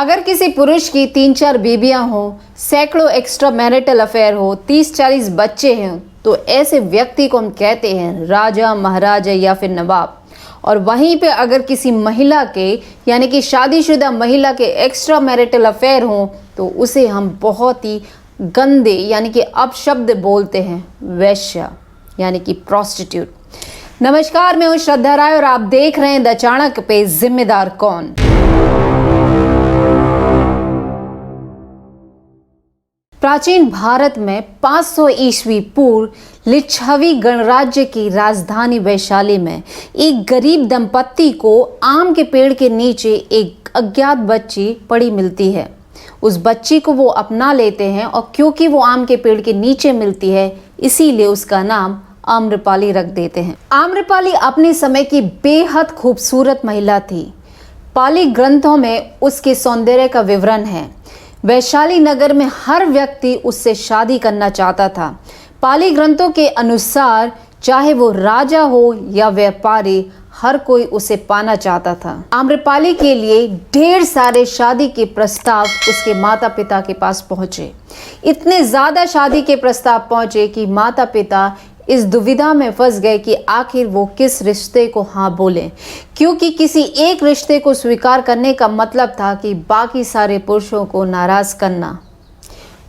अगर किसी पुरुष की 3-4 बीबियां हो, सैकड़ों एक्स्ट्रा मैरिटल अफेयर हो, 30-40 बच्चे हैं, तो ऐसे व्यक्ति को हम कहते हैं राजा, महाराजा या फिर नवाब। और वहीं पे अगर किसी महिला के यानी कि शादीशुदा महिला के एक्स्ट्रा मैरिटल अफेयर हो तो उसे हम बहुत ही गंदे यानी कि अपशब्द बोलते हैं, वैश्या यानी कि प्रोस्टिट्यूट। नमस्कार, मैं हूं श्रद्धा राय और आप देख रहे हैं द चाणक्य पे जिम्मेदार कौन। प्राचीन भारत में 500 ईस्वी पूर्व लिच्छवी गणराज्य की राजधानी वैशाली में एक गरीब दंपत्ति को आम के पेड़ के नीचे एक अज्ञात बच्ची पड़ी मिलती है। उस बच्ची को वो अपना लेते हैं और क्योंकि वो आम के पेड़ के नीचे मिलती है इसीलिए उसका नाम आम्रपाली रख देते हैं। आम्रपाली अपने समय की बेहद खूबसूरत महिला थी। पाली ग्रंथों में उसके सौंदर्य का विवरण है। वैशाली नगर में हर व्यक्ति उससे शादी करना चाहता था। पाली ग्रंथों के अनुसार चाहे वो राजा हो या व्यापारी, हर कोई उसे पाना चाहता था। आम्रपाली के लिए ढेर सारे शादी के प्रस्ताव उसके माता पिता के पास पहुंचे। इतने ज़्यादा शादी के प्रस्ताव पहुंचे कि माता पिता इस दुविधा में फंस गए कि आखिर वो किस रिश्ते को हाँ बोलें, क्योंकि किसी एक रिश्ते को स्वीकार करने का मतलब था कि बाकी सारे पुरुषों को नाराज करना।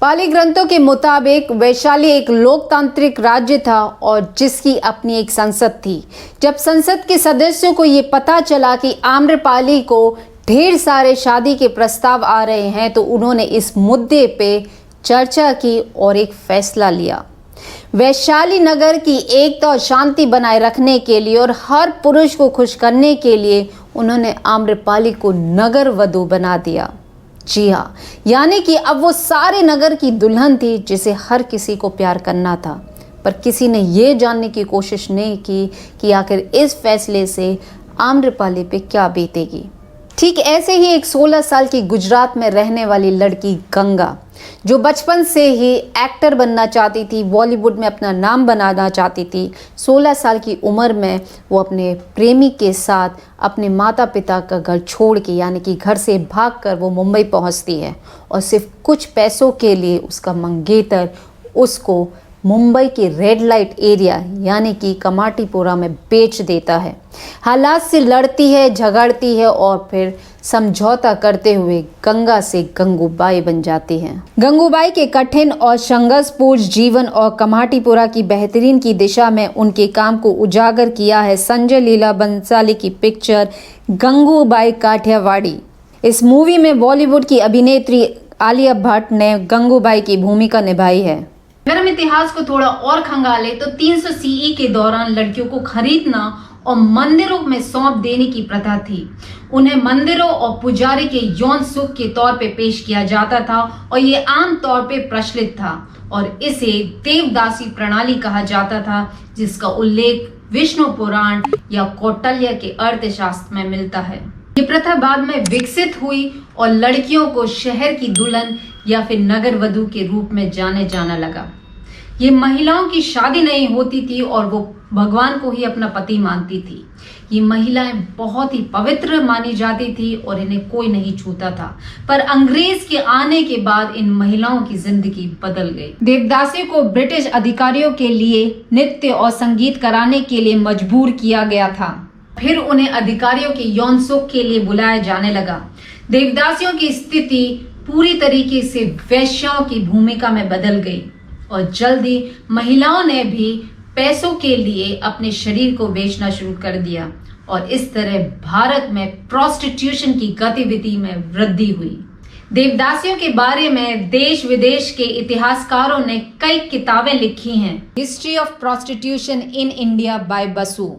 पाली ग्रंथों के मुताबिक वैशाली एक लोकतांत्रिक राज्य था और जिसकी अपनी एक संसद थी। जब संसद के सदस्यों को ये पता चला कि आम्रपाली को ढेर सारे शादी के प्रस्ताव आ रहे हैं तो उन्होंने इस मुद्दे पे चर्चा की और एक फैसला लिया। वैशाली नगर की एकता और शांति बनाए रखने के लिए और हर पुरुष को खुश करने के लिए उन्होंने आम्रपाली को नगर वधू बना दिया। जी हाँ, यानी कि अब वो सारे नगर की दुल्हन थी जिसे हर किसी को प्यार करना था। पर किसी ने ये जानने की कोशिश नहीं की कि आखिर इस फैसले से आम्रपाली पे क्या बीतेगी। ठीक ऐसे ही एक 16 साल की गुजरात में रहने वाली लड़की गंगा, जो बचपन से ही एक्टर बनना चाहती थी, बॉलीवुड में अपना नाम बनाना चाहती थी। 16 साल की उम्र में वो अपने प्रेमी के साथ अपने माता पिता का घर छोड़ के यानी कि घर से भागकर वो मुंबई पहुंचती है और सिर्फ कुछ पैसों के लिए उसका मंगेतर उसको मुंबई के रेड लाइट एरिया यानी कि कमाटीपुरा में बेच देता है। हालात से लड़ती है, झगड़ती है और फिर समझौता करते हुए गंगा से गंगूबाई बन जाती है। गंगूबाई के कठिन और संघर्षपूर्ण जीवन और कमाटीपुरा की बेहतरीन की दिशा में उनके काम को उजागर किया है संजय लीला बंसाली की पिक्चर गंगूबाई काठियावाड़ी। इस मूवी में बॉलीवुड की अभिनेत्री आलिया भट्ट ने गंगूबाई की भूमिका निभाई है। अगर हम इतिहास को थोड़ा और खंगाले तो 300 सीई के दौरान लड़कियों को खरीदना और मंदिरों में सौंप देने की प्रथा थी। उन्हें मंदिरों और पुजारी के यौन सुख के तौर पे पेश किया जाता था और ये आम तौर पे प्रचलित था और इसे देवदासी प्रणाली कहा जाता था, जिसका उल्लेख विष्णु पुराण या कौटिल्य के अर्थशास्त्र में मिलता है। ये प्रथा बाद में विकसित हुई और लड़कियों को शहर की दुल्हन या फिर नगर वधू के रूप में जाना लगा। ये महिलाओं की शादी नहीं होती थी और वो भगवान को ही अपना पति मानती थी। ये महिलाएं बहुत ही पवित्र मानी जाती थी और इन्हें कोई नहीं छूता था। पर अंग्रेज के आने के बाद इन महिलाओं की जिंदगी बदल गई। देवदासियों को ब्रिटिश अधिकारियों के लिए नृत्य और संगीत कराने के लिए मजबूर किया गया था। फिर उन्हें अधिकारियों के यौन सुख के लिए बुलाया जाने लगा। देवदासियों की स्थिति पूरी तरीके से वैश्याओं की भूमिका में बदल गई और जल्दी महिलाओं ने भी पैसों के लिए अपने शरीर को बेचना शुरू कर दिया और इस तरह भारत में प्रोस्टिट्यूशन की गतिविधि में वृद्धि हुई। देवदासियों के बारे में देश विदेश के इतिहासकारों ने कई किताबें लिखी हैं। History of prostitution in India by Basu,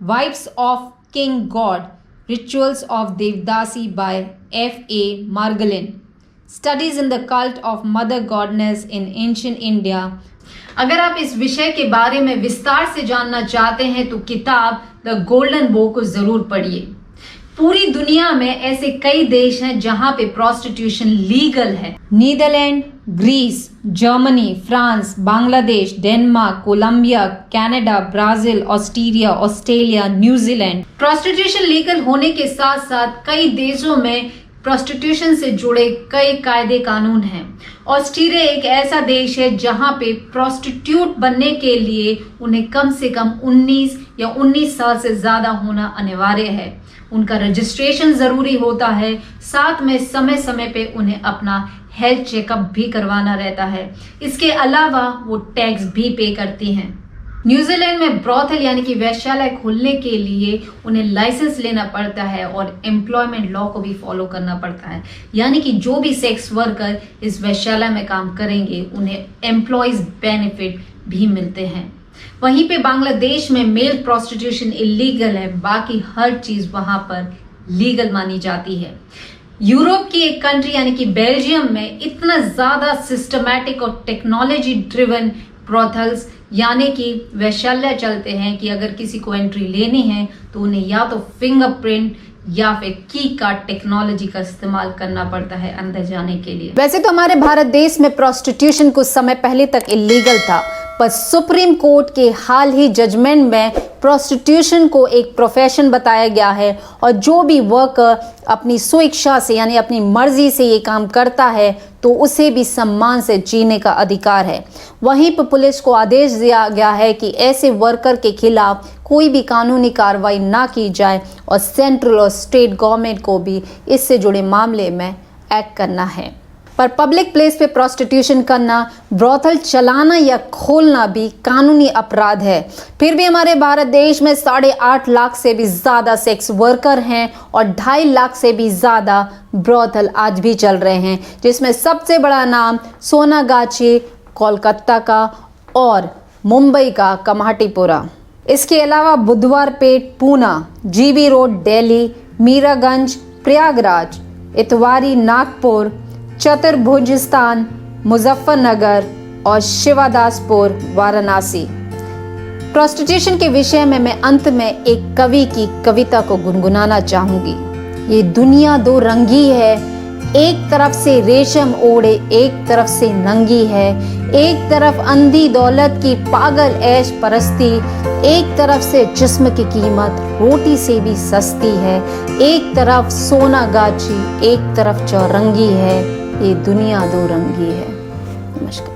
wives of king god, rituals of devadasi by F.A. Marglin, studies in the cult of mother goddess in ancient India. अगर आप इस विषय के बारे में विस्तार से जानना चाहते हैं तो किताब द गोल्डन बो को जरूर पढ़िए। पूरी दुनिया में ऐसे कई देश हैं जहां पे प्रोस्टिट्यूशन लीगल है। Netherlands, Greece, Germany, France, Bangladesh, Denmark, Colombia, Canada, Brazil, Australia, New Zealand. Prostitution legal होने के साथ साथ कई देशों में प्रोस्टिट्यूशन से जुड़े कई कायदे कानून हैं। ऑस्ट्रेलिया एक ऐसा देश है जहां पे प्रोस्टिट्यूट बनने के लिए उन्हें कम से कम 19 या 19 साल से ज्यादा होना अनिवार्य है। उनका रजिस्ट्रेशन जरूरी होता है, साथ में समय समय पे उन्हें अपना हेल्थ चेकअप भी करवाना रहता है। इसके अलावा वो टैक्स भी पे करती हैं। न्यूजीलैंड में ब्रॉथल यानी कि वेश्यालय खोलने के लिए उन्हें लाइसेंस लेना पड़ता है और एम्प्लॉयमेंट लॉ को भी फॉलो करना पड़ता है, यानी कि जो भी सेक्स वर्कर इस वेश्यालय में काम करेंगे उन्हें एम्प्लॉयज बेनिफिट भी मिलते हैं। वहीं पे बांग्लादेश में मेल प्रोस्टिट्यूशन इलीगल है, बाकी हर चीज वहां पर लीगल मानी जाती है। यूरोप की एक कंट्री यानी कि बेल्जियम में इतना ज्यादा सिस्टमैटिक और टेक्नोलॉजी ड्रिवन ब्रॉथल्स यानी कि वैश्यालय चलते हैं कि अगर किसी को एंट्री लेनी है तो उन्हें या तो फिंगरप्रिंट या फिर की कार्ड टेक्नोलॉजी का इस्तेमाल करना पड़ता है अंदर जाने के लिए। वैसे तो हमारे भारत देश में प्रोस्टिट्यूशन कुछ समय पहले तक इलीगल था, पर सुप्रीम कोर्ट के हाल ही जजमेंट में प्रोस्टिट्यूशन को एक प्रोफेशन बताया गया है और जो भी वर्कर अपनी स्वेच्छा से यानी अपनी मर्जी से ये काम करता है तो उसे भी सम्मान से जीने का अधिकार है। वहीं पर पुलिस को आदेश दिया गया है कि ऐसे वर्कर के खिलाफ कोई भी कानूनी कार्रवाई ना की जाए और सेंट्रल और स्टेट गवर्नमेंट को भी इससे जुड़े मामले में एक्ट करना है। पर पब्लिक प्लेस पे प्रोस्टिट्यूशन करना, ब्रॉथल चलाना या खोलना भी कानूनी अपराध है। फिर भी हमारे भारत देश में 8.5 लाख से भी ज़्यादा सेक्स वर्कर हैं और 2.5 लाख से भी ज़्यादा ब्रॉथल आज भी चल रहे हैं, जिसमें सबसे बड़ा नाम सोनागाछी कोलकाता का और मुंबई का कमाटीपुरा। इसके अलावा बुधवारपेट पूना, जीबी रोड दिल्ली, मीरागंज प्रयागराज, इतवारी नागपुर, चतुर्भुजस्तान मुजफ्फरनगर और शिवादासपुर वाराणसी। प्रोस्टिट्यूशन के विषय में मैं अंत में एक कवि की कविता को गुनगुनाना चाहूंगी। ये दुनिया दो रंगी है, एक तरफ से रेशम ओढ़े एक तरफ से नंगी है, एक तरफ अंधी दौलत की पागल ऐश परस्ती, एक तरफ से जिस्म की कीमत रोटी से भी सस्ती है, एक तरफ सोना गाछी एक तरफ चौरंगी है, ये दुनिया दो रंगी है। नमस्कार।